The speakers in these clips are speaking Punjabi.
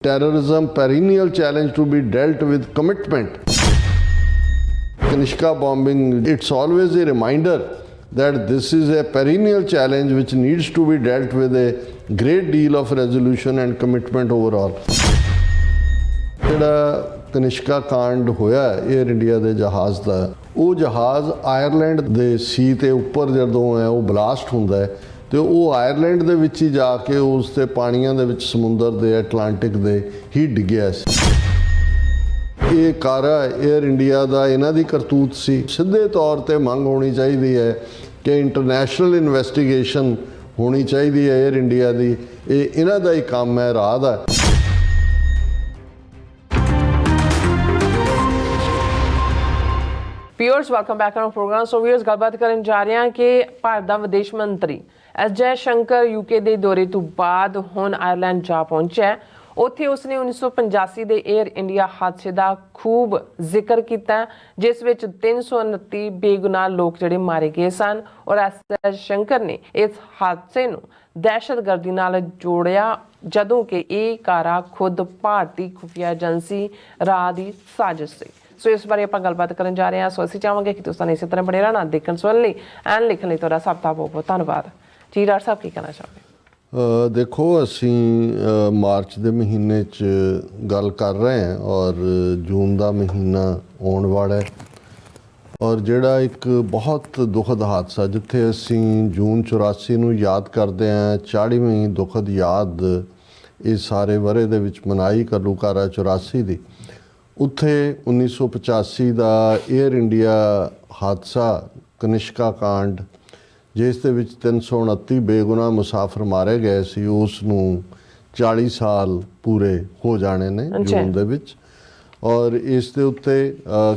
Terrorism, perennial challenge to be dealt with commitment. Kanishka bombing, it's always a reminder that this is a perennial challenge which needs to be dealt with a great deal of resolution and commitment overall. ਜਿਹੜਾ ਕਨਿਸ਼ਕਾ ਕਾਂਡ ਹੋਇਆ 에ਅਰ ਇੰਡੀਆ ਦੇ ਜਹਾਜ਼ ਦਾ, ਉਹ ਜਹਾਜ਼ ਆਇਰਲੈਂਡ ਦੇ ਸੀ ਤੇ ਉੱਪਰ ਜਦੋਂ ਹੈ ਉਹ ਬਲਾਸਟ ਹੁੰਦਾ ਹੈ ਤੇ ਉਹ ਆਇਰਲੈਂਡ ਦੇ ਵਿੱਚ ਹੀ ਜਾ ਕੇ ਉਸ ਤੇ ਪਾਣੀਆਂ ਦੇ ਵਿੱਚ ਸਮੁੰਦਰ ਦੇ ਐਟਲਾਂਟਿਕ ਦੇ ਹੀ ਡਿੱਗਿਆ ਸੀ। ਇਹ ਕਾਰਾ 에ਅਰ ਇੰਡੀਆ ਦਾ ਇਹਨਾਂ ਦੀ ਕਰਤੂਤ ਸੀ। ਸਿੱਧੇ ਤੌਰ ਤੇ ਮੰਗ ਹੋਣੀ ਚਾਹੀਦੀ ਹੈ ਕਿ ਇੰਟਰਨੈਸ਼ਨਲ ਇਨਵੈਸਟੀਗੇਸ਼ਨ ਹੋਣੀ ਚਾਹੀਦੀ ਹੈ 에ਅਰ ਇੰਡੀਆ ਦੀ। ਇਹ ਇਹਨਾਂ ਦਾ ਹੀ ਕੰਮ ਹੈ, ਰਾਹ ਦਾ। Viewers welcome back on program. So viewers ਗੱਲਬਾਤ ਕਰਨ ਜਾ ਰਹੇ ਹਾਂ ਕਿ ਭਾਰਤ ਦਾ ਵਿਦੇਸ਼ ਮੰਤਰੀ ਐਸ ਜੈ ਸ਼ੰਕਰ ਯੂਕੇ ਦੇ ਦੌਰੇ ਤੋਂ ਬਾਅਦ ਹੁਣ ਆਇਰਲੈਂਡ ਜਾ ਪਹੁੰਚਿਆ। ਉੱਥੇ ਉਸਨੇ 1985 ਦੇ 에ਅਰ ਇੰਡੀਆ ਹਾਦਸੇ ਦਾ ਖੂਬ ਜ਼ਿਕਰ ਕੀਤਾ, ਜਿਸ ਵਿੱਚ 329 ਬੇਗੁਨਾਹ ਲੋਕ ਜਿਹੜੇ ਮਾਰੇ ਗਏ ਸਨ। ਔਰ ਐਸ ਜੈ ਸ਼ੰਕਰ ਨੇ ਇਸ ਹਾਦਸੇ ਨੂੰ ਦਹਿਸ਼ਤਗਰਦੀ ਨਾਲ ਜੋੜਿਆ, ਜਦੋਂ ਕਿ ਇਹ ਕਾਰਾ ਖੁਦ ਭਾਰਤੀ ਖੁਫੀਆ ਏਜੰਸੀ ਰਾਹ ਦੀ ਸਾਜ਼ਿਸ਼ ਸੀ। ਸੋ ਇਸ ਬਾਰੇ ਆਪਾਂ ਗੱਲਬਾਤ ਕਰਨ ਜਾ ਰਹੇ ਹਾਂ। ਸੋ ਅਸੀਂ ਚਾਹਾਂਗੇ ਕਿ ਤੁਸੀਂ ਇਸੇ ਤਰ੍ਹਾਂ ਬਣੇ ਰਹਿਣਾ, ਦੇਖਣ ਸੁਣਨ ਲਈ ਐਂਡ ਲਿਖਣ ਲਈ ਤੁਹਾਡਾ ਸਭ ਦਾ ਬਹੁਤ ਬਹੁਤ ਧੰਨਵਾਦ। ਜੀ ਡਾਕਟਰ ਸਾਹਿਬ ਕੀ ਕਹਿਣਾ ਚਾਹੋਗੇ? ਦੇਖੋ, ਅਸੀਂ ਮਾਰਚ ਦੇ ਮਹੀਨੇ 'ਚ ਗੱਲ ਕਰ ਰਹੇ ਹਾਂ ਔਰ ਜੂਨ ਦਾ ਮਹੀਨਾ ਆਉਣ ਵਾਲਾ ਹੈ। ਔਰ ਜਿਹੜਾ ਇੱਕ ਬਹੁਤ ਦੁਖਦ ਹਾਦਸਾ, ਜਿੱਥੇ ਅਸੀਂ ਜੂਨ 84 ਨੂੰ ਯਾਦ ਕਰਦੇ ਹਾਂ, 40ਵੀਂ ਦੁਖਦ ਯਾਦ ਇਸ ਸਾਰੇ ਵਰ੍ਹੇ ਦੇ ਵਿੱਚ ਮਨਾਈ ਘੱਲੂਘਾਰਾ 84 ਦੀ, ਉੱਥੇ 1985 ਦਾ 에ਅਰ ਇੰਡੀਆ ਹਾਦਸਾ ਕਨਿਸ਼ਕਾ ਕਾਂਡ, ਜਿਸ ਦੇ ਵਿੱਚ 329 ਬੇਗੁਨਾਹ ਮੁਸਾਫਰ ਮਾਰੇ ਗਏ ਸੀ, ਉਸ ਨੂੰ 40 ਸਾਲ ਪੂਰੇ ਹੋ ਜਾਣੇ ਨੇ ਜੂਨ ਦੇ ਵਿੱਚ। ਔਰ ਇਸ ਦੇ ਉੱਤੇ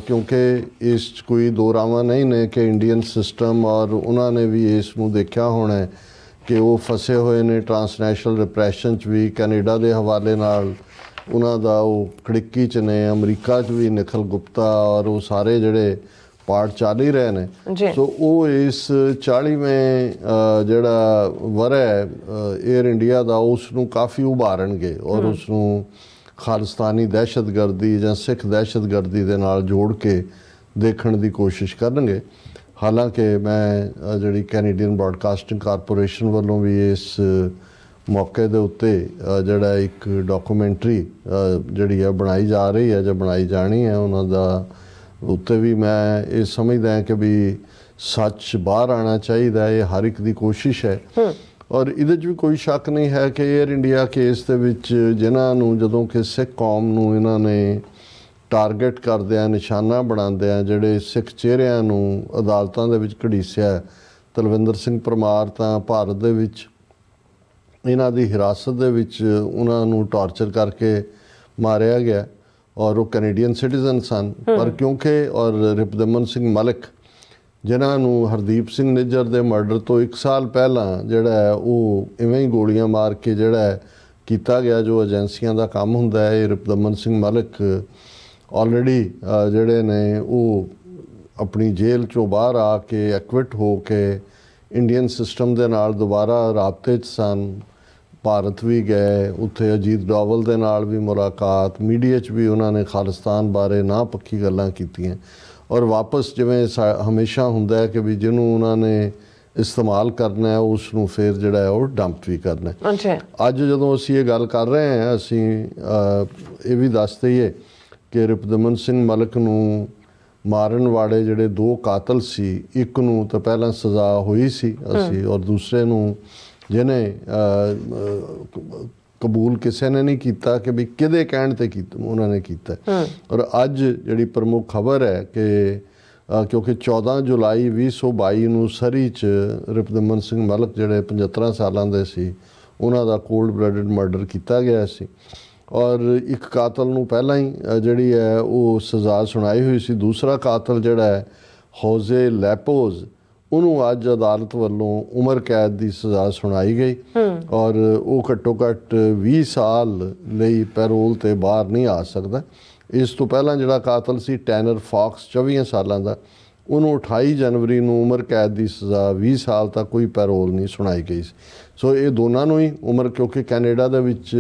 ਕਿਉਂਕਿ ਇਸ 'ਚ ਕੋਈ ਦੋ ਰਾਵਾਂ ਨਹੀਂ ਨੇ ਕਿ ਇੰਡੀਅਨ ਸਿਸਟਮ ਔਰ ਉਹਨਾਂ ਨੇ ਵੀ ਇਸ ਨੂੰ ਦੇਖਿਆ ਹੋਣਾ ਕਿ ਉਹ ਫਸੇ ਹੋਏ ਨੇ ਟਰਾਂਸਨੈਸ਼ਨਲ ਰਿਪਰੈਸ਼ਨ 'ਚ ਵੀ। ਕੈਨੇਡਾ ਦੇ ਹਵਾਲੇ ਨਾਲ ਉਹਨਾਂ ਦਾ ਉਹ ਖੜਿੱਕੀ 'ਚ ਨੇ, ਅਮਰੀਕਾ 'ਚ ਵੀ ਨਿਖਿਲ ਗੁਪਤਾ ਔਰ ਉਹ ਸਾਰੇ ਜਿਹੜੇ ਪਾਰਟ ਚੱਲ ਹੀ ਰਹੇ ਨੇ। ਸੋ ਉਹ ਇਸ 40ਵੇਂ ਜਿਹੜਾ ਵਰ੍ਹਾ ਹੈ 에ਅਰ ਇੰਡੀਆ ਦਾ, ਉਸ ਨੂੰ ਕਾਫੀ ਉਭਾਰਨਗੇ ਔਰ ਉਸ ਨੂੰ ਖਾਲਿਸਤਾਨੀ ਦਹਿਸ਼ਤਗਰਦੀ ਜਾਂ ਸਿੱਖ ਦਹਿਸ਼ਤਗਰਦੀ ਦੇ ਨਾਲ ਜੋੜ ਕੇ ਦੇਖਣ ਦੀ ਕੋਸ਼ਿਸ਼ ਕਰਨਗੇ। ਹਾਲਾਂਕਿ ਮੈਂ ਜਿਹੜੀ ਕੈਨੇਡੀਅਨ ਬ੍ਰੌਡਕਾਸਟਿੰਗ ਕਾਰਪੋਰੇਸ਼ਨ ਵੱਲੋਂ ਵੀ ਇਸ ਮੌਕੇ ਦੇ ਉੱਤੇ ਜਿਹੜਾ ਇੱਕ ਡਾਕੂਮੈਂਟਰੀ ਜਿਹੜੀ ਹੈ ਬਣਾਈ ਜਾ ਰਹੀ ਹੈ ਜਾਂ ਬਣਾਈ ਜਾਣੀ ਹੈ, ਉਹਨਾਂ ਦਾ ਉੱਤੇ ਵੀ ਮੈਂ ਇਹ ਸਮਝਦਾ ਕਿ ਵੀ ਸੱਚ ਬਾਹਰ ਆਉਣਾ ਚਾਹੀਦਾ। ਇਹ ਹਰ ਇੱਕ ਦੀ ਕੋਸ਼ਿਸ਼ ਹੈ ਔਰ ਇਹਦੇ 'ਚ ਵੀ ਕੋਈ ਸ਼ੱਕ ਨਹੀਂ ਹੈ ਕਿ 에ਅਰ ਇੰਡੀਆ ਕੇਸ ਦੇ ਵਿੱਚ ਜਿਨ੍ਹਾਂ ਨੂੰ ਜਦੋਂ ਕਿ ਸਿੱਖ ਕੌਮ ਨੂੰ ਇਹਨਾਂ ਨੇ ਟਾਰਗੇਟ ਕਰਦਿਆਂ, ਨਿਸ਼ਾਨਾ ਬਣਾਉਂਦਿਆਂ, ਜਿਹੜੇ ਸਿੱਖ ਚਿਹਰਿਆਂ ਨੂੰ ਅਦਾਲਤਾਂ ਦੇ ਵਿੱਚ ਘੜੀਸਿਆ, ਤਲਵਿੰਦਰ ਸਿੰਘ ਪਰਮਾਰ ਤਾਂ ਭਾਰਤ ਦੇ ਵਿੱਚ ਇਹਨਾਂ ਦੀ ਹਿਰਾਸਤ ਦੇ ਵਿੱਚ ਉਹਨਾਂ ਨੂੰ ਟਾਰਚਰ ਕਰਕੇ ਮਾਰਿਆ ਗਿਆ ਔਰ ਉਹ ਕੈਨੇਡੀਅਨ ਸਿਟੀਜ਼ਨ ਸਨ। ਪਰ ਕਿਉਂਕਿ ਔਰ ਰਿਪਦਮਨ ਸਿੰਘ ਮਲਿਕ, ਜਿਨ੍ਹਾਂ ਨੂੰ ਹਰਦੀਪ ਸਿੰਘ ਨਿੱਜਰ ਦੇ ਮਰਡਰ ਤੋਂ 1 ਸਾਲ ਪਹਿਲਾਂ ਜਿਹੜਾ ਹੈ ਉਹ ਇਵੇਂ ਹੀ ਗੋਲੀਆਂ ਮਾਰ ਕੇ ਜਿਹੜਾ ਹੈ ਕੀਤਾ ਗਿਆ, ਜੋ ਏਜੰਸੀਆਂ ਦਾ ਕੰਮ ਹੁੰਦਾ ਹੈ। ਇਹ ਰਿਪਦਮਨ ਸਿੰਘ ਮਲਿਕ ਆਲਰੇਡੀ ਜਿਹੜੇ ਨੇ ਉਹ ਆਪਣੀ ਜੇਲ੍ਹ 'ਚੋਂ ਬਾਹਰ ਆ ਕੇ ਐਕਵਿਟ ਹੋ ਕੇ ਇੰਡੀਅਨ ਸਿਸਟਮ ਦੇ ਨਾਲ ਦੁਬਾਰਾ ਰਾਬਤੇ 'ਚ ਸਨ। ਭਾਰਤ ਵੀ ਗਏ, ਉੱਥੇ ਅਜੀਤ ਡੋਵਲ ਦੇ ਨਾਲ ਵੀ ਮੁਲਾਕਾਤ, ਮੀਡੀਆ 'ਚ ਵੀ ਉਹਨਾਂ ਨੇ ਖਾਲਿਸਤਾਨ ਬਾਰੇ ਨਾ ਪੱਖੀ ਗੱਲਾਂ ਕੀਤੀਆਂ ਔਰ ਵਾਪਸ ਜਿਵੇਂ ਹਮੇਸ਼ਾ ਹੁੰਦਾ ਹੈ ਕਿ ਵੀ ਜਿਹਨੂੰ ਉਹਨਾਂ ਨੇ ਇਸਤੇਮਾਲ ਕਰਨਾ ਹੈ ਉਸ ਨੂੰ ਫਿਰ ਜਿਹੜਾ ਹੈ ਉਹ ਡੰਪ ਵੀ ਕਰਨਾ। ਅੱਜ ਜਦੋਂ ਅਸੀਂ ਇਹ ਗੱਲ ਕਰ ਰਹੇ ਹਾਂ, ਅਸੀਂ ਇਹ ਵੀ ਦੱਸ ਦਈਏ ਕਿ ਰਿਪਦਮਨ ਸਿੰਘ ਮਲਿਕ ਨੂੰ ਮਾਰਨ ਵਾਲੇ ਜਿਹੜੇ 2 ਕਾਤਲ ਸੀ, ਇੱਕ ਨੂੰ ਤਾਂ ਪਹਿਲਾਂ ਸਜ਼ਾ ਹੋਈ ਸੀ ਅਸੀਂ, ਔਰ ਦੂਸਰੇ ਨੂੰ ਜਿਹਨੇ ਕਬੂਲ ਕਿਸੇ ਨੇ ਨਹੀਂ ਕੀਤਾ ਕਿ ਵੀ ਕਿਹਦੇ ਕਹਿਣ 'ਤੇ ਉਹਨਾਂ ਨੇ ਕੀਤਾ। ਔਰ ਅੱਜ ਜਿਹੜੀ ਪ੍ਰਮੁੱਖ ਖਬਰ ਹੈ ਕਿ ਕਿਉਂਕਿ 14 ਜੁਲਾਈ 2022 ਨੂੰ ਸਰੀ 'ਚ ਰਿਪਦਮਨ ਸਿੰਘ ਮਲਿਕ ਜਿਹੜੇ 75 ਸਾਲਾਂ ਦੇ ਸੀ, ਉਹਨਾਂ ਦਾ ਕੋਲਡ ਬਲੱਡਡ ਮਰਡਰ ਕੀਤਾ ਗਿਆ ਸੀ ਔਰ ਇੱਕ ਕਾਤਲ ਨੂੰ ਪਹਿਲਾਂ ਹੀ ਜਿਹੜੀ ਹੈ ਉਹ ਸਜ਼ਾ ਸੁਣਾਈ ਹੋਈ ਸੀ। ਦੂਸਰਾ ਕਾਤਲ ਜਿਹੜਾ ਹੈ ਹੋਜ਼ੇ ਲੈਪੋਜ਼, ਉਹਨੂੰ ਅੱਜ ਅਦਾਲਤ ਵੱਲੋਂ ਉਮਰ ਕੈਦ ਦੀ ਸਜ਼ਾ ਸੁਣਾਈ ਗਈ ਔਰ ਉਹ ਘੱਟੋ ਘੱਟ 20 ਸਾਲ ਲਈ ਪੈਰੋਲ 'ਤੇ ਬਾਹਰ ਨਹੀਂ ਆ ਸਕਦਾ। ਇਸ ਤੋਂ ਪਹਿਲਾਂ ਜਿਹੜਾ ਕਾਤਲ ਸੀ ਟੈਨਰ ਫੌਕਸ 24 ਸਾਲਾਂ ਦਾ, ਉਹਨੂੰ 28 ਜਨਵਰੀ ਨੂੰ ਉਮਰ ਕੈਦ ਦੀ ਸਜ਼ਾ 20 ਸਾਲ ਤੱਕ ਕੋਈ ਪੈਰੋਲ ਨਹੀਂ ਸੁਣਾਈ ਗਈ ਸੀ। ਸੋ ਇਹ ਦੋਨਾਂ ਨੂੰ ਹੀ ਉਮਰ, ਕਿਉਂਕਿ ਕੈਨੇਡਾ ਦੇ ਵਿੱਚ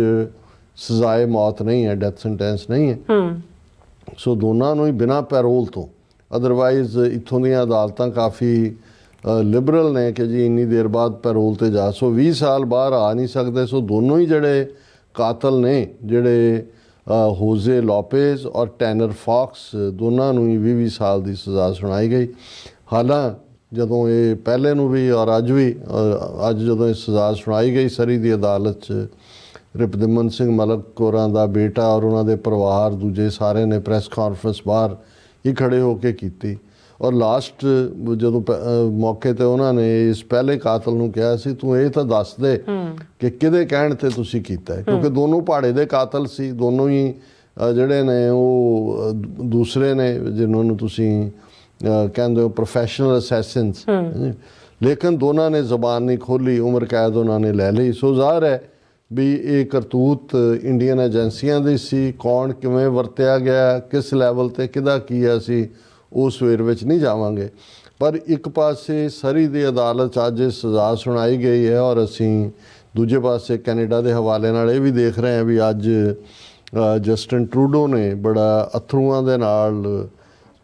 ਸਜ਼ਾਏ ਮੌਤ ਨਹੀਂ ਹੈ, ਡੈਥ ਸੈਂਟੈਂਸ ਨਹੀਂ ਹੈ। ਸੋ ਦੋਨਾਂ ਨੂੰ ਹੀ ਬਿਨਾਂ ਪੈਰੋਲ ਤੋਂ, ਅਦਰਵਾਈਜ਼ ਇੱਥੋਂ ਦੀਆਂ ਅਦਾਲਤਾਂ ਕਾਫੀ ਲਿਬਰਲ ਨੇ ਕਿ ਜੀ ਇੰਨੀ ਦੇਰ ਬਾਅਦ ਪੈਰੋਲ ਤੇ ਜਾ, ਸੋ 20 ਸਾਲ ਬਾਹਰ ਆ ਨਹੀਂ ਸਕਦੇ। ਸੋ ਦੋਨੋਂ ਹੀ ਜਿਹੜੇ ਕਾਤਲ ਨੇ, ਜਿਹੜੇ ਹੋਜ਼ੇ ਲੋਪੇਜ਼ ਔਰ ਟੈਨਰ ਫੌਕਸ, ਦੋਨਾਂ ਨੂੰ ਹੀ 20-20 ਸਾਲ ਦੀ ਸਜ਼ਾ ਸੁਣਾਈ ਗਈ। ਹਾਲਾਂ ਜਦੋਂ ਇਹ ਪਹਿਲੇ ਨੂੰ ਵੀ ਔਰ ਅੱਜ ਵੀ, ਅੱਜ ਜਦੋਂ ਇਹ ਸਜ਼ਾ ਸੁਣਾਈ ਗਈ ਸਰੀ ਦੀ ਅਦਾਲਤ 'ਚ, ਰਿਪਦਮਨ ਸਿੰਘ ਮਲਕ ਕੋਰਾਂ ਦਾ ਬੇਟਾ ਔਰ ਉਹਨਾਂ ਦੇ ਪਰਿਵਾਰ, ਦੂਜੇ ਸਾਰੇ ਨੇ ਪ੍ਰੈਸ ਕਾਨਫਰੰਸ ਬਾਹਰ ਹੀ ਖੜੇ ਹੋ ਕੇ ਕੀਤੀ। ਔਰ ਲਾਸਟ ਜਦੋਂ ਮੌਕੇ ਤੇ ਉਹਨਾਂ ਨੇ ਇਸ ਪਹਿਲੇ ਕਾਤਲ ਨੂੰ ਕਿਹਾ ਸੀ, ਤੂੰ ਇਹ ਤਾਂ ਦੱਸ ਦੇ ਕਿ ਕਿਹਦੇ ਕਹਿਣ ਤੇ ਤੁਸੀਂ ਕੀਤਾ ਹੈ, ਕਿਉਂਕਿ ਦੋਨੋਂ ਪਹਾੜੇ ਦੇ ਕਾਤਲ ਸੀ, ਦੋਨੋਂ ਹੀ ਜਿਹੜੇ ਨੇ ਉਹ ਦੂਸਰੇ ਨੇ ਜਿਨ੍ਹਾਂ ਨੂੰ ਤੁਸੀਂ ਕਹਿੰਦੇ ਹੋ ਪ੍ਰੋਫੈਸ਼ਨਲ ਅਸੈਸਿਨਸ, ਲੇਕਿਨ ਦੋਨਾਂ ਨੇ ਜ਼ਬਾਨ ਨਹੀਂ ਖੋਲ੍ਹੀ, ਉਮਰ ਕੈਦ ਉਹਨਾਂ ਨੇ ਲੈ ਲਈ। ਸੋ ਜ਼ਾਹਰ ਹੈ ਵੀ ਇਹ ਕਰਤੂਤ ਇੰਡੀਅਨ ਏਜੰਸੀਆਂ ਦੀ ਸੀ। ਕੌਣ ਕਿਵੇਂ ਵਰਤਿਆ ਗਿਆ, ਕਿਸ ਲੈਵਲ ਤੇ ਕਿਹਦਾ ਕੀ ਹੈ, ਅਸੀਂ ਉਸ ਸਵੇਰ ਵਿੱਚ ਨਹੀਂ ਜਾਵਾਂਗੇ। ਪਰ ਇੱਕ ਪਾਸੇ ਸਰੀ ਦੀ ਅਦਾਲਤ 'ਚ ਅੱਜ ਇਹ ਸਜ਼ਾ ਸੁਣਾਈ ਗਈ ਹੈ, ਔਰ ਅਸੀਂ ਦੂਜੇ ਪਾਸੇ ਕੈਨੇਡਾ ਦੇ ਹਵਾਲੇ ਨਾਲ ਇਹ ਵੀ ਦੇਖ ਰਹੇ ਹਾਂ ਵੀ ਅੱਜ ਜਸਟਿਨ ਟਰੂਡੋ ਨੇ ਬੜਾ ਅਥਰੂਆਂ ਦੇ ਨਾਲ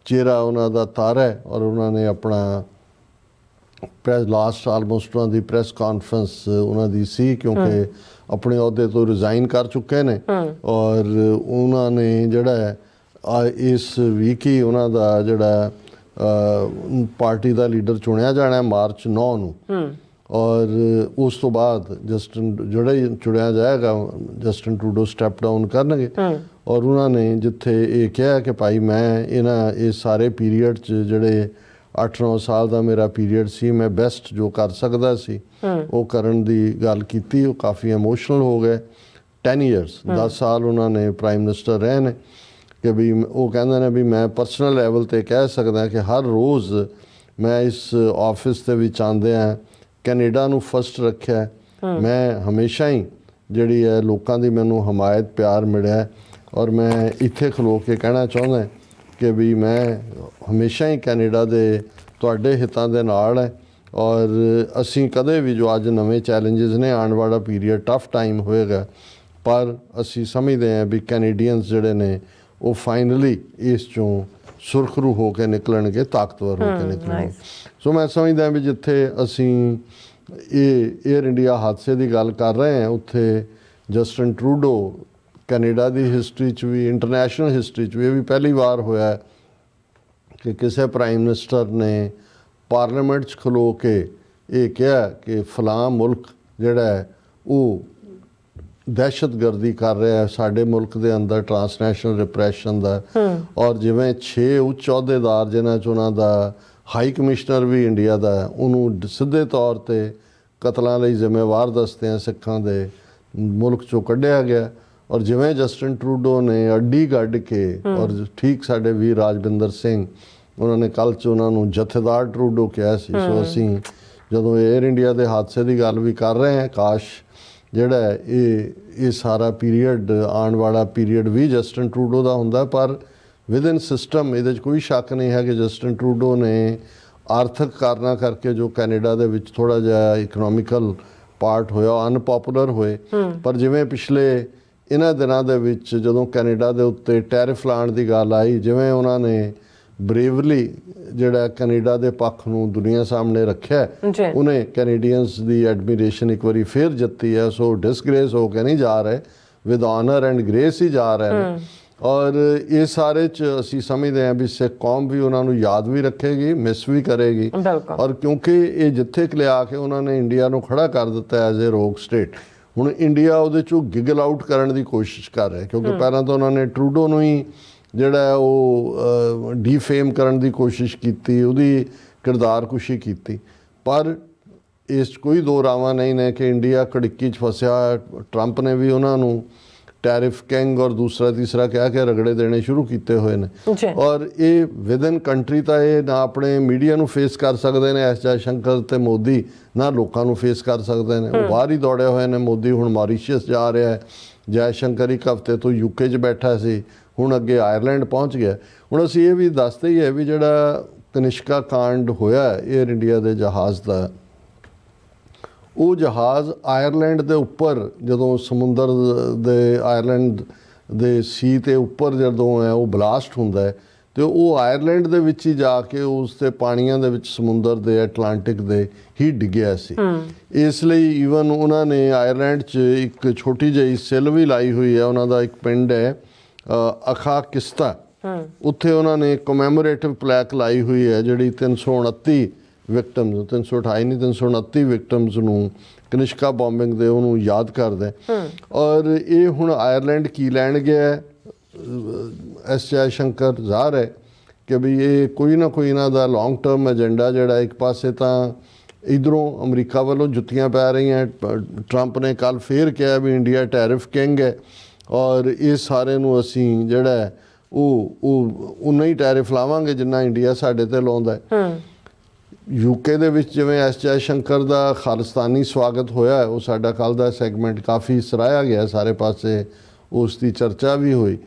ਚਿਹਰਾ ਉਹਨਾਂ ਦਾ ਤਾਰਿਆ, ਔਰ ਉਹਨਾਂ ਨੇ ਆਪਣਾ ਪ੍ਰੈਸ ਲਾਸਟ ਆਲਮੋਸਟ ਉਹਨਾਂ ਦੀ ਪ੍ਰੈਸ ਕਾਨਫਰੰਸ ਉਹਨਾਂ ਦੀ ਸੀ, ਕਿਉਂਕਿ ਆਪਣੇ ਅਹੁਦੇ ਤੋਂ ਰਿਜ਼ਾਈਨ ਕਰ ਚੁੱਕੇ ਨੇ, ਔਰ ਉਹਨਾਂ ਨੇ ਜਿਹੜਾ ਇਸ ਵੀਕ ਹੀ ਉਹਨਾਂ ਦਾ ਜਿਹੜਾ ਪਾਰਟੀ ਦਾ ਲੀਡਰ ਚੁਣਿਆ ਜਾਣਾ ਮਾਰਚ 9 ਨੂੰ, ਔਰ ਉਸ ਤੋਂ ਬਾਅਦ ਜਸਟਿਨ ਜਿਹੜਾ ਹੀ ਚੁਣਿਆ ਜਾਏਗਾ, ਜਸਟਿਨ ਟਰੂਡੋ ਸਟੈਪ ਡਾਊਨ ਕਰਨਗੇ। ਔਰ ਉਹਨਾਂ ਨੇ ਜਿੱਥੇ ਇਹ ਕਿਹਾ ਕਿ ਭਾਈ ਮੈਂ ਇਹ ਸਾਰੇ ਪੀਰੀਅਡ 'ਚ ਜਿਹੜੇ 8-9 ਸਾਲ ਦਾ ਮੇਰਾ ਪੀਰੀਅਡ ਸੀ, ਮੈਂ ਬੈਸਟ ਜੋ ਕਰ ਸਕਦਾ ਸੀ ਉਹ ਕਰਨ ਦੀ ਗੱਲ ਕੀਤੀ। ਉਹ ਕਾਫੀ ਇਮੋਸ਼ਨਲ ਹੋ ਗਏ। 10 ਇਅਰਸ 10 ਸਾਲ ਉਹਨਾਂ ਨੇ ਪ੍ਰਾਈਮ ਮਿਨਿਸਟਰ ਰਹੇ ਨੇ, ਕਿ ਵੀ ਉਹ ਕਹਿੰਦੇ ਨੇ ਵੀ ਮੈਂ ਪਰਸਨਲ ਲੈਵਲ ਤੇ ਕਹਿ ਸਕਦਾ ਕਿ ਹਰ ਰੋਜ਼ ਮੈਂ ਇਸ ਆਫਿਸ ਦੇ ਵਿੱਚ ਆਉਂਦਿਆਂ ਕੈਨੇਡਾ ਨੂੰ ਫਸਟ ਰੱਖਿਆ। ਮੈਂ ਹਮੇਸ਼ਾ ਹੀ ਜਿਹੜੀ ਹੈ ਲੋਕਾਂ ਦੀ ਮੈਨੂੰ ਹਮਾਇਤ ਪਿਆਰ ਮਿਲਿਆ, ਔਰ ਮੈਂ ਇੱਥੇ ਖਲੋ ਕੇ ਕਹਿਣਾ ਚਾਹੁੰਦਾ ਕਿ ਵੀ ਮੈਂ ਹਮੇਸ਼ਾ ਹੀ ਕੈਨੇਡਾ ਦੇ ਤੁਹਾਡੇ ਹਿੱਤਾਂ ਦੇ ਨਾਲ ਹੈ, ਔਰ ਅਸੀਂ ਕਦੇ ਵੀ ਜੋ ਅੱਜ ਨਵੇਂ ਚੈਲੰਜਸ ਨੇ, ਆਉਣ ਵਾਲਾ ਪੀਰੀਅਡ ਟਫ ਟਾਈਮ ਹੋਏਗਾ, ਪਰ ਅਸੀਂ ਸਮਝਦੇ ਹਾਂ ਵੀ ਕੈਨੇਡੀਅਨਸ ਜਿਹੜੇ ਨੇ ਉਹ ਫਾਈਨਲੀ ਇਸ ਚੋਂ ਸੁਰਖਰੂ ਹੋ ਕੇ ਨਿਕਲਣਗੇ, ਤਾਕਤਵਰ ਹੋ ਕੇ ਨਿਕਲਣਗੇ। ਸੋ ਮੈਂ ਸਮਝਦਾ ਵੀ ਜਿੱਥੇ ਅਸੀਂ ਇਹ ਏਅਰ ਇੰਡੀਆ ਹਾਦਸੇ ਦੀ ਗੱਲ ਕਰ ਰਹੇ ਹਾਂ, ਉੱਥੇ ਜਸਟਿਨ ਟਰੂਡੋ ਕੈਨੇਡਾ ਦੀ ਹਿਸਟਰੀ 'ਚ ਵੀ, ਇੰਟਰਨੈਸ਼ਨਲ ਹਿਸਟਰੀ 'ਚ ਵੀ ਇਹ ਵੀ ਪਹਿਲੀ ਵਾਰ ਹੋਇਆ ਕਿ ਕਿਸੇ ਪ੍ਰਾਈਮ ਮਿਨਿਸਟਰ ਨੇ ਪਾਰਲੀਮੈਂਟ 'ਚ ਖਲੋ ਕੇ ਇਹ ਕਿਹਾ ਕਿ ਫਲਾਂ ਮੁਲਕ ਜਿਹੜਾ ਹੈ ਉਹ ਦਹਿਸ਼ਤਗਰਦੀ ਕਰ ਰਿਹਾ ਹੈ ਸਾਡੇ ਮੁਲਕ ਦੇ ਅੰਦਰ, ਟਰਾਂਸਨੈਸ਼ਨਲ ਰਿਪਰੈਸ਼ਨ ਦਾ। ਔਰ ਜਿਵੇਂ 6 ਉੱਚ ਅਹੁਦੇਦਾਰ ਜਿਨ੍ਹਾਂ 'ਚ ਉਹਨਾਂ ਦਾ ਹਾਈ ਕਮਿਸ਼ਨਰ ਵੀ ਇੰਡੀਆ ਦਾ, ਉਹਨੂੰ ਸਿੱਧੇ ਤੌਰ 'ਤੇ ਕਤਲਾਂ ਲਈ ਜ਼ਿੰਮੇਵਾਰ ਦੱਸਦੇ ਆ ਸਿੱਖਾਂ ਦੇ ਮੁਲਕ 'ਚੋਂ ਕੱਢਿਆ ਗਿਆ। ਔਰ ਜਿਵੇਂ ਜਸਟਿਨ ਟਰੂਡੋ ਨੇ ਅੱਡੀ ਕੱਢ ਕੇ, ਔਰ ਠੀਕ ਸਾਡੇ ਵੀਰ ਰਾਜਵਿੰਦਰ ਸਿੰਘ, ਉਹਨਾਂ ਨੇ ਕੱਲ੍ਹ 'ਚ ਉਹਨਾਂ ਨੂੰ ਜਥੇਦਾਰ ਟਰੂਡੋ ਕਿਹਾ ਸੀ। ਸੋ ਅਸੀਂ ਜਦੋਂ ਏਅਰ ਇੰਡੀਆ ਦੇ ਹਾਦਸੇ ਦੀ ਗੱਲ ਵੀ ਕਰ ਰਹੇ ਹਾਂ, ਕਾਸ਼ ਜਿਹੜਾ ਇਹ ਸਾਰਾ ਪੀਰੀਅਡ, ਆਉਣ ਵਾਲਾ ਪੀਰੀਅਡ ਵੀ ਜਸਟਿਨ ਟਰੂਡੋ ਦਾ ਹੁੰਦਾ, ਪਰ ਵਿਦਨ ਸਿਸਟਮ ਇਹਦੇ 'ਚ ਕੋਈ ਸ਼ੱਕ ਨਹੀਂ ਹੈ ਕਿ ਜਸਟਿਨ ਟਰੂਡੋ ਨੇ ਆਰਥਿਕ ਕਾਰਨਾਂ ਕਰਕੇ ਜੋ ਕੈਨੇਡਾ ਦੇ ਵਿੱਚ ਥੋੜ੍ਹਾ ਜਿਹਾ ਇਕਨੋਮਿਕਲ ਪਾਰਟ ਹੋਇਆ, ਅਨਪੋਪੂਲਰ ਹੋਏ। ਪਰ ਜਿਵੇਂ ਪਿਛਲੇ ਇਹਨਾਂ ਦਿਨਾਂ ਦੇ ਵਿੱਚ ਜਦੋਂ ਕੈਨੇਡਾ ਦੇ ਉੱਤੇ ਟੈਰਿਫ ਲਾਉਣ ਦੀ ਗੱਲ ਆਈ, ਜਿਵੇਂ ਉਹਨਾਂ ਨੇ ਬਰੇਵਲੀ ਜਿਹੜਾ ਕੈਨੇਡਾ ਦੇ ਪੱਖ ਨੂੰ ਦੁਨੀਆ ਸਾਹਮਣੇ ਰੱਖਿਆ, ਉਹਨੇ ਕੈਨੇਡੀਅਨਸ ਦੀ ਐਡਮੀਰੇਸ਼ਨ ਇੱਕ ਵਾਰੀ ਫਿਰ ਜਿੱਤੀ ਹੈ। ਸੋ ਡਿਸਗ੍ਰੇਸ ਹੋ ਕੇ ਨਹੀਂ ਜਾ ਰਹੇ, ਵਿਦ ਆਨਰ ਐਂਡ ਗ੍ਰੇਸ ਹੀ ਜਾ ਰਹੇ ਨੇ। ਔਰ ਇਹ ਸਾਰੇ 'ਚ ਅਸੀਂ ਸਮਝਦੇ ਹਾਂ ਵੀ ਸਿੱਖ ਕੌਮ ਵੀ ਉਹਨਾਂ ਨੂੰ ਯਾਦ ਵੀ ਰੱਖੇਗੀ, ਮਿਸ ਵੀ ਕਰੇਗੀ। ਔਰ ਕਿਉਂਕਿ ਇਹ ਜਿੱਥੇ ਲਿਆ ਕੇ ਉਹਨਾਂ ਨੇ ਇੰਡੀਆ ਨੂੰ ਖੜਾ ਕਰ ਦਿੱਤਾ ਐਜ਼ ਏ ਰੋਗ ਸਟੇਟ, ਹੁਣ ਇੰਡੀਆ ਉਹਦੇ 'ਚੋਂ ਗਿਗਲ ਆਊਟ ਕਰਨ ਦੀ ਕੋਸ਼ਿਸ਼ ਕਰ ਰਿਹਾ, ਕਿਉਂਕਿ ਪਹਿਲਾਂ ਤਾਂ ਉਹਨਾਂ ਨੇ ਟਰੂਡੋ ਨੂੰ ਹੀ ਜਿਹੜਾ ਉਹ ਡੀਫੇਮ ਕਰਨ ਦੀ ਕੋਸ਼ਿਸ਼ ਕੀਤੀ, ਉਹਦੀ ਕਿਰਦਾਰਕੁਸ਼ੀ ਕੀਤੀ। ਪਰ ਇਸ 'ਚ ਕੋਈ ਦੋ ਰਾਵਾਂ ਨਹੀਂ ਨੇ ਕਿ ਇੰਡੀਆ ਘੜਿੱਕੀ 'ਚ ਫਸਿਆ। ਟਰੰਪ ਨੇ ਵੀ ਉਹਨਾਂ ਨੂੰ ਟੈਰਿਫ ਕਿੰਗ ਔਰ ਦੂਸਰਾ ਤੀਸਰਾ ਕਹਿ ਕੇ ਰਗੜੇ ਦੇਣੇ ਸ਼ੁਰੂ ਕੀਤੇ ਹੋਏ ਨੇ। ਔਰ ਇਹ ਵਿਦਨ ਕੰਟਰੀ ਤਾਂ ਇਹ ਨਾ ਆਪਣੇ ਮੀਡੀਆ ਨੂੰ ਫੇਸ ਕਰ ਸਕਦੇ ਨੇ, ਐਸ ਜੈ ਸ਼ੰਕਰ ਤੇ ਮੋਦੀ, ਨਾ ਲੋਕਾਂ ਨੂੰ ਫੇਸ ਕਰ ਸਕਦੇ ਨੇ। ਉਹ ਬਾਹਰ ਹੀ ਦੌੜੇ ਹੋਏ ਨੇ। ਮੋਦੀ ਹੁਣ ਮੌਰੀਸ਼ੀਅਸ ਜਾ ਰਿਹਾ ਹੈ, ਜੈ ਸ਼ੰਕਰ ਇੱਕ ਹਫ਼ਤੇ ਤੋਂ ਯੂਕੇ 'ਚ ਬੈਠਾ ਸੀ, ਹੁਣ ਅੱਗੇ ਆਇਰਲੈਂਡ ਪਹੁੰਚ ਗਿਆ। ਹੁਣ ਅਸੀਂ ਇਹ ਵੀ ਦੱਸਦੇ ਹੀ ਹੈ ਵੀ ਜਿਹੜਾ ਕਨਿਸ਼ਕਾ ਕਾਂਡ ਹੋਇਆ ਏਅਰ ਇੰਡੀਆ ਦੇ ਜਹਾਜ਼ ਦਾ, ਉਹ ਜਹਾਜ਼ ਆਇਰਲੈਂਡ ਦੇ ਉੱਪਰ ਜਦੋਂ ਸਮੁੰਦਰ ਦੇ ਆਇਰਲੈਂਡ ਦੇ ਸੀ ਤੇ ਉੱਪਰ ਜਦੋਂ ਹੈ ਉਹ ਬਲਾਸਟ ਹੁੰਦਾ ਹੈ ਤੇ ਉਹ ਆਇਰਲੈਂਡ ਦੇ ਵਿੱਚ ਹੀ ਜਾ ਕੇ ਉਸ ਦੇ ਪਾਣੀਆਂ ਦੇ ਵਿੱਚ ਸਮੁੰਦਰ ਦੇ ਅਟਲਾਂਟਿਕ ਦੇ ਹੀ ਡਿੱਗਿਆ ਸੀ। ਇਸ ਲਈ ਈਵਨ ਉਹਨਾਂ ਨੇ ਆਇਰਲੈਂਡ 'ਚ ਇੱਕ ਛੋਟੀ ਜਿਹੀ ਸਿਲ ਵੀ ਲਾਈ ਹੋਈ ਹੈ। ਉਹਨਾਂ ਦਾ ਇੱਕ ਪਿੰਡ ਹੈ ਅਖਾਕਿਸਤਾ, ਉੱਥੇ ਉਹਨਾਂ ਨੇ ਕਮੈਮੋਰੇਟਿਵ ਪਲੈਕ ਲਾਈ ਹੋਈ ਹੈ ਜਿਹੜੀ 329 ਵਿਕਟਮਸ 328 ਨਹੀਂ 329 ਵਿਕਟਮਸ ਨੂੰ ਕਨਿਸ਼ਕਾ ਬੋmbਿੰਗ ਦੇ ਉਹਨੂੰ ਯਾਦ ਕਰਦਾ। ਔਰ ਇਹ ਹੁਣ ਆਇਰਲੈਂਡ ਕੀ ਲੈਣ ਗਿਆ ਐਸ ਜੈ ਸ਼ੰਕਰ ਜ਼ਾਹਰ ਹੈ ਕਿ ਵੀ ਇਹ ਕੋਈ ਨਾ ਕੋਈ ਇਹਨਾਂ ਦਾ ਲੌਂਗ ਟਰਮ ਏਜੰਡਾ ਜਿਹੜਾ ਇੱਕ ਪਾਸੇ ਤਾਂ ਇਧਰੋਂ ਅਮਰੀਕਾ ਵੱਲੋਂ ਜੁੱਤੀਆਂ ਪੈ ਰਹੀਆਂ। ਟਰੰਪ ਨੇ ਕੱਲ ਫੇਰ ਕਿਹਾ ਵੀ ਇੰਡੀਆ ਟੈਰਿਫ ਕਿੰਗ ਹੈ ਔਰ ਇਹ ਸਾਰੇ ਨੂੰ ਅਸੀਂ ਜਿਹੜਾ ਉਹ ਉਨਾ ਹੀ ਟੈਰਿਫ ਲਾਵਾਂਗੇ ਜਿੰਨਾ ਇੰਡੀਆ ਸਾਡੇ ਤੇ ਲਾਉਂਦਾ ਹੈ। ਯੂਕੇ ਦੇ ਵਿੱਚ ਜਿਵੇਂ ਐਸ ਜੈ ਸ਼ੰਕਰ ਦਾ ਖਾਲਿਸਤਾਨੀ ਸਵਾਗਤ ਹੋਇਆ, ਉਹ ਸਾਡਾ ਕੱਲ ਦਾ ਸੈਗਮੈਂਟ ਕਾਫੀ ਸਰਾਹਿਆ ਗਿਆ, ਸਾਰੇ ਪਾਸੇ ਉਸ ਦੀ ਚਰਚਾ ਵੀ ਹੋਈ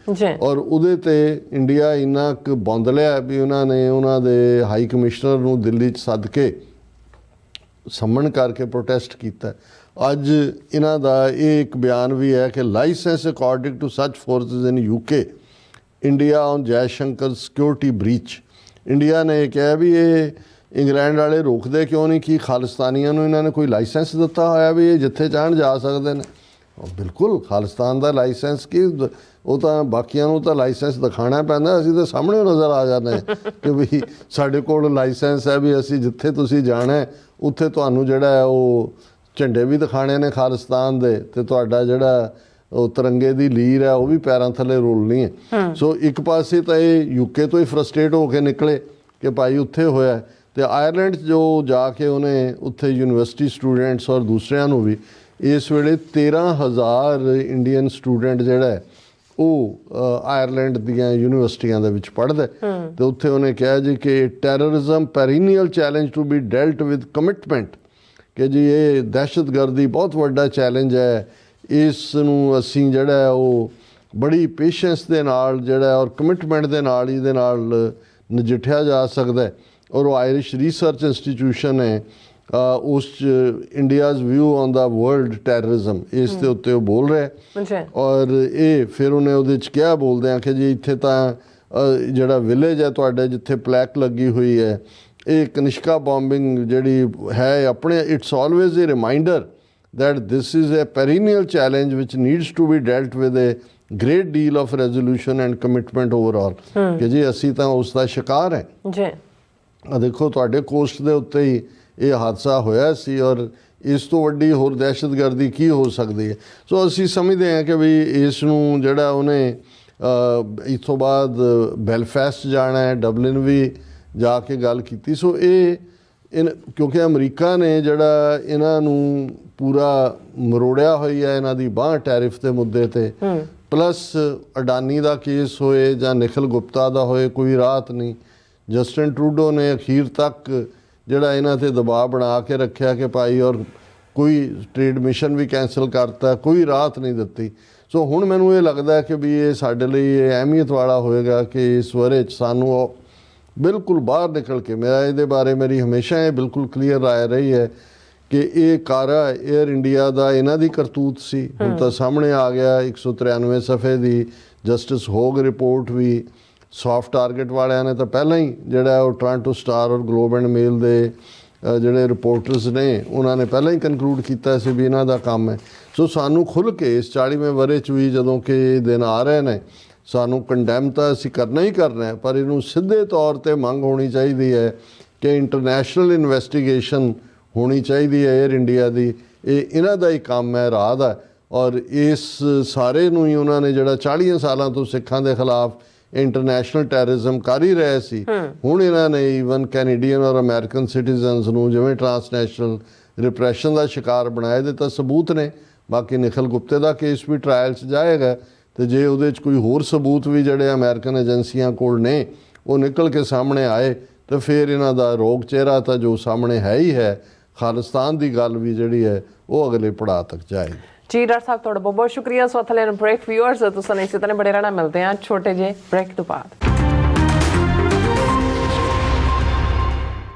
ਔਰ ਉਹਦੇ ਤੇ ਇੰਡੀਆ ਇੰਨਾ ਕੁ ਬੌਂਦਲਿਆ ਵੀ ਉਹਨਾਂ ਨੇ ਉਹਨਾਂ ਦੇ ਹਾਈ ਕਮਿਸ਼ਨਰ ਨੂੰ ਦਿੱਲੀ 'ਚ ਸੱਦ ਕੇ ਸੰਮਣ ਕਰਕੇ ਪ੍ਰੋਟੈਸਟ ਕੀਤਾ। ਅੱਜ ਇਹਨਾਂ ਦਾ ਇਹ ਇੱਕ ਬਿਆਨ ਵੀ ਹੈ ਕਿ ਲਾਇਸੈਂਸ ਅਕੋਰਡਿੰਗ ਟੂ ਸੱਚ forces in UK India on Jai Shankar security breach. India ਨੇ ਕਿਹਾ ਵੀ ਇਹ ਇੰਗਲੈਂਡ ਵਾਲੇ ਰੋਕਦੇ ਕਿਉਂ ਨਹੀਂ ਕਿ ਖਾਲਿਸਤਾਨੀਆਂ ਨੂੰ ਇਹਨਾਂ ਨੇ ਕੋਈ ਲਾਇਸੈਂਸ ਦਿੱਤਾ ਹੋਇਆ ਵੀ ਇਹ ਜਿੱਥੇ ਚਾਹਣ ਜਾ ਸਕਦੇ ਨੇ। ਬਿਲਕੁਲ ਖਾਲਿਸਤਾਨ ਦਾ ਲਾਇਸੈਂਸ ਕੀ, ਉਹ ਤਾਂ ਬਾਕੀਆਂ ਨੂੰ ਤਾਂ ਲਾਇਸੈਂਸ ਦਿਖਾਉਣਾ ਪੈਂਦਾ, ਅਸੀਂ ਤਾਂ ਸਾਹਮਣੇ ਨਜ਼ਰ ਆ ਜਾਂਦੇ ਕਿ ਵੀ ਸਾਡੇ ਕੋਲ ਲਾਇਸੈਂਸ ਹੈ ਵੀ ਅਸੀਂ ਜਿੱਥੇ ਤੁਸੀਂ ਜਾਣਾ ਉੱਥੇ ਤੁਹਾਨੂੰ ਜਿਹੜਾ ਹੈ ਉਹ ਝੰਡੇ ਵੀ ਦਿਖਾਣੇ ਨੇ ਖਾਲਿਸਤਾਨ ਦੇ ਤੇ ਤੁਹਾਡਾ ਜਿਹੜਾ ਉਹ ਤਿਰੰਗੇ ਦੀ ਲੀਰ ਹੈ ਉਹ ਵੀ ਪੈਰਾਂ ਥੱਲੇ ਰੋਲਣੀ ਹੈ। ਸੋ ਇੱਕ ਪਾਸੇ ਤਾਂ ਇਹ ਯੂਕੇ ਤੋਂ ਹੀ ਫਰਸਟ੍ਰੇਟ ਹੋ ਕੇ ਨਿਕਲੇ ਕਿ ਭਾਈ ਉੱਥੇ ਹੋਇਆ ਤੇ ਆਇਰਲੈਂਡ 'ਚ ਜੋ ਜਾ ਕੇ ਉਹਨੇ ਉੱਥੇ ਯੂਨੀਵਰਸਿਟੀ ਸਟੂਡੈਂਟਸ ਔਰ ਦੂਸਰਿਆਂ ਨੂੰ ਵੀ ਇਸ ਵੇਲੇ 13,000 ਇੰਡੀਅਨ ਸਟੂਡੈਂਟ ਜਿਹੜਾ ਹੈ ਉਹ ਆਇਰਲੈਂਡ ਦੀਆਂ ਯੂਨੀਵਰਸਿਟੀਆਂ ਦੇ ਵਿੱਚ ਪੜ੍ਹਦਾ ਤੇ ਉੱਥੇ ਉਹਨੇ ਕਿਹਾ ਜੀ ਕਿ terrorism perennial challenge to be dealt with commitment, ਕਿ ਜੀ ਇਹ ਦਹਿਸ਼ਤਗਰਦੀ ਬਹੁਤ ਵੱਡਾ ਚੈਲੰਜ ਹੈ, ਇਸ ਨੂੰ ਅਸੀਂ ਜਿਹੜਾ ਉਹ ਬੜੀ ਪੇਸ਼ੈਂਸ ਦੇ ਨਾਲ ਜਿਹੜਾ ਔਰ ਕਮਿਟਮੈਂਟ ਦੇ ਨਾਲ ਇਹਦੇ ਨਾਲ ਨਜਿੱਠਿਆ ਜਾ ਸਕਦਾ ਹੈ। ਔਰ ਉਹ ਆਇਰਿਸ਼ ਰਿਸਰਚ ਇੰਸਟੀਟਿਊਸ਼ਨ ਹੈ ਉਸ India's view on the world terrorism ਇਸ ਦੇ ਉੱਤੇ ਉਹ ਬੋਲ ਰਿਹਾ ਔਰ ਇਹ ਫਿਰ ਉਹਨੇ ਉਹਦੇ 'ਚ ਕਿਹਾ ਬੋਲਦੇ ਆ ਕਿ ਜੀ ਇੱਥੇ ਤਾਂ ਜਿਹੜਾ ਵਿਲੇਜ ਹੈ ਤੁਹਾਡੇ ਜਿੱਥੇ ਪਲੈਕ ਲੱਗੀ ਹੋਈ ਹੈ ਇਹ ਕਨਿਸ਼ਕਾ ਬੋmbਿੰਗ ਜਿਹੜੀ ਹੈ ਆਪਣੇ it's always A reminder that this is a perennial challenge which needs to be dealt with a great deal of resolution and commitment overall ਕਿ ਜੀ ਅਸੀਂ ਤਾਂ ਉਸ ਦਾ ਸ਼ਿਕਾਰ ਹੈ ਜੀ। ਆ ਦੇਖੋ ਤੁਹਾਡੇ ਕੋਸਟ ਦੇ ਉੱਤੇ ਹੀ ਇਹ ਹਾਦਸਾ ਹੋਇਆ ਸੀ ਔਰ ਇਸ ਤੋਂ ਵੱਡੀ ਹੋਰ ਦਹਿਸ਼ਤਗਰਦੀ ਕੀ ਹੋ ਸਕਦੀ ਹੈ। ਸੋ ਅਸੀਂ ਸਮਝਦੇ ਹਾਂ ਕਿ ਵੀ ਇਸ ਨੂੰ ਜਿਹੜਾ ਉਹਨੇ ਇਸ ਤੋਂ ਬਾਅਦ ਬੈਲਫਾਸਟ ਜਾਣਾ ਹੈ, ਡਬਲਿਨ ਵੀ ਜਾ ਕੇ ਗੱਲ ਕੀਤੀ। ਸੋ ਇਹ ਕਿਉਂਕਿ ਅਮਰੀਕਾ ਨੇ ਜਿਹੜਾ ਇਹਨਾਂ ਨੂੰ ਪੂਰਾ ਮਰੋੜਿਆ ਹੋਈ ਹੈ ਇਹਨਾਂ ਦੀ ਬਾਂਹ ਟੈਰਿਫ ਦੇ ਮੁੱਦੇ ਤੇ, ਪਲੱਸ ਅਡਾਨੀ ਦਾ ਕੇਸ ਹੋਏ ਜਾਂ ਨਿਖਿਲ ਗੁਪਤਾ ਦਾ ਹੋਏ ਕੋਈ ਰਾਹਤ ਨਹੀਂ। ਜਸਟਿਨ ਟਰੂਡੋ ਨੇ ਅਖੀਰ ਤੱਕ ਜਿਹੜਾ ਇਹਨਾਂ ਤੇ ਦਬਾਅ ਬਣਾ ਕੇ ਰੱਖਿਆ ਕਿ ਭਾਈ ਔਰ ਕੋਈ ਟ੍ਰੇਡ ਮਿਸ਼ਨ ਵੀ ਕੈਂਸਲ ਕਰਤਾ, ਕੋਈ ਰਾਹਤ ਨਹੀਂ ਦਿੱਤੀ। ਸੋ ਹੁਣ ਮੈਨੂੰ ਇਹ ਲੱਗਦਾ ਕਿ ਵੀ ਇਹ ਸਾਡੇ ਲਈ ਇਹ ਅਹਿਮੀਅਤ ਵਾਲਾ ਹੋਏਗਾ ਕਿ ਇਸ ਵਰੇ 'ਚ ਸਾਨੂੰ ਬਿਲਕੁਲ ਬਾਹਰ ਨਿਕਲ ਕੇ, ਮੇਰਾ ਇਹਦੇ ਬਾਰੇ ਮੇਰੀ ਹਮੇਸ਼ਾ ਇਹ ਬਿਲਕੁਲ ਕਲੀਅਰ ਰਾਏ ਰਹੀ ਹੈ ਕਿ ਇਹ ਕਾਰਾ ਏਅਰ ਇੰਡੀਆ ਦਾ ਇਹਨਾਂ ਦੀ ਕਰਤੂਤ ਸੀ। ਹੁਣ ਤਾਂ ਸਾਹਮਣੇ ਆ ਗਿਆ 193 ਸਫੇ ਦੀ ਜਸਟਿਸ ਹੋਗ ਰਿਪੋਰਟ ਵੀ। ਸੌਫਟ ਟਾਰਗੇਟ ਵਾਲਿਆਂ ਨੇ ਤਾਂ ਪਹਿਲਾਂ ਹੀ ਜਿਹੜਾ ਉਹ ਟੋਰਾਂਟੋ ਸਟਾਰ ਔਰ ਗਲੋਬ ਐਂਡ ਮੇਲ ਦੇ ਜਿਹੜੇ ਰਿਪੋਰਟਰਸ ਨੇ ਉਹਨਾਂ ਨੇ ਪਹਿਲਾਂ ਹੀ ਕਨਕਲੂਡ ਕੀਤਾ ਸੀ ਵੀ ਇਹਨਾਂ ਦਾ ਕੰਮ ਹੈ। ਸੋ ਸਾਨੂੰ ਖੁੱਲ੍ਹ ਕੇ ਇਸ 40ਵੇਂ ਵਰ੍ਹੇ 'ਚ ਵੀ ਜਦੋਂ ਕਿ ਇਹ ਦਿਨ ਆ ਰਹੇ ਨੇ ਸਾਨੂੰ ਕੰਡੈਮ ਤਾਂ ਅਸੀਂ ਕਰਨਾ ਹੀ ਕਰਨਾ ਹੈ, ਪਰ ਇਹਨੂੰ ਸਿੱਧੇ ਤੌਰ ਤੇ ਮੰਗ ਹੋਣੀ ਚਾਹੀਦੀ ਹੈ ਕਿ ਇੰਟਰਨੈਸ਼ਨਲ ਇਨਵੈਸਟੀਗੇਸ਼ਨ ਹੋਣੀ ਚਾਹੀਦੀ ਹੈ ਏਅਰ ਇੰਡੀਆ ਦੀ। ਇਹ ਇਹਨਾਂ ਦਾ ਹੀ ਕੰਮ ਹੈ, ਰਾਹ ਦਾ। ਔਰ ਇਸ ਸਾਰੇ ਨੂੰ ਹੀ ਉਹਨਾਂ ਨੇ ਜਿਹੜਾ 40 ਸਾਲਾਂ ਤੋਂ ਸਿੱਖਾਂ ਦੇ ਖਿਲਾਫ ਇੰਟਰਨੈਸ਼ਨਲ ਟੈਰਰਿਜ਼ਮ ਕਰ ਹੀ ਰਹੇ ਸੀ, ਹੁਣ ਇਹਨਾਂ ਨੇ ਈਵਨ ਕੈਨੇਡੀਅਨ ਔਰ ਅਮਰੀਕਨ ਸਿਟੀਜ਼ਨਸ ਨੂੰ ਜਿਵੇਂ ਟਰਾਂਸਨੈਸ਼ਨਲ ਰਿਪਰੈਸ਼ਨ ਦਾ ਸ਼ਿਕਾਰ ਬਣਾਇਆ ਦੇ ਤਾਂ ਸਬੂਤ ਨੇ। ਬਾਕੀ ਨਿਖਿਲ ਗੁਪਤੇ ਦਾ ਕੇਸ ਵੀ ਟਰਾਇਲ 'ਚ ਜਾਏਗਾ ਤੇ ਜੇ ਉਹਦੇ 'ਚ ਕੋਈ ਹੋਰ ਸਬੂਤ ਵੀ ਜਿਹੜੇ ਅਮਰੀਕਨ ਏਜੰਸੀਆਂ ਕੋਲ ਨੇ ਉਹ ਨਿਕਲ ਕੇ ਸਾਹਮਣੇ ਆਏ ਤਾਂ ਫਿਰ ਇਹਨਾਂ ਦਾ ਰੋਗ ਚਿਹਰਾ ਤਾਂ ਜੋ ਸਾਹਮਣੇ ਹੈ ਹੀ ਹੈ। ਖਾਲਿਸਤਾਨ ਦੀ ਗੱਲ ਵੀ ਜਿਹੜੀ ਹੈ ਉਹ ਅਗਲੇ ਪੜਾਅ ਤੱਕ ਜਾਏਗੀ। ਜੀ ਡਾਕਟਰ ਸਾਹਿਬ ਤੁਹਾਡਾ ਬਹੁਤ ਬਹੁਤ ਸ਼ੁਕਰੀਆ। ਸੋ ਥਲੇ ਬ੍ਰੇਕ ਵਿਊਅਰਸ ਤੁਸੀਂ ਇਸੇ ਤਰ੍ਹਾਂ ਬੜੇ ਰਹਿਣਾ, ਮਿਲਦੇ ਹਾਂ ਛੋਟੇ ਜਿਹੇ ਬ੍ਰੇਕ ਤੋਂ ਬਾਅਦ।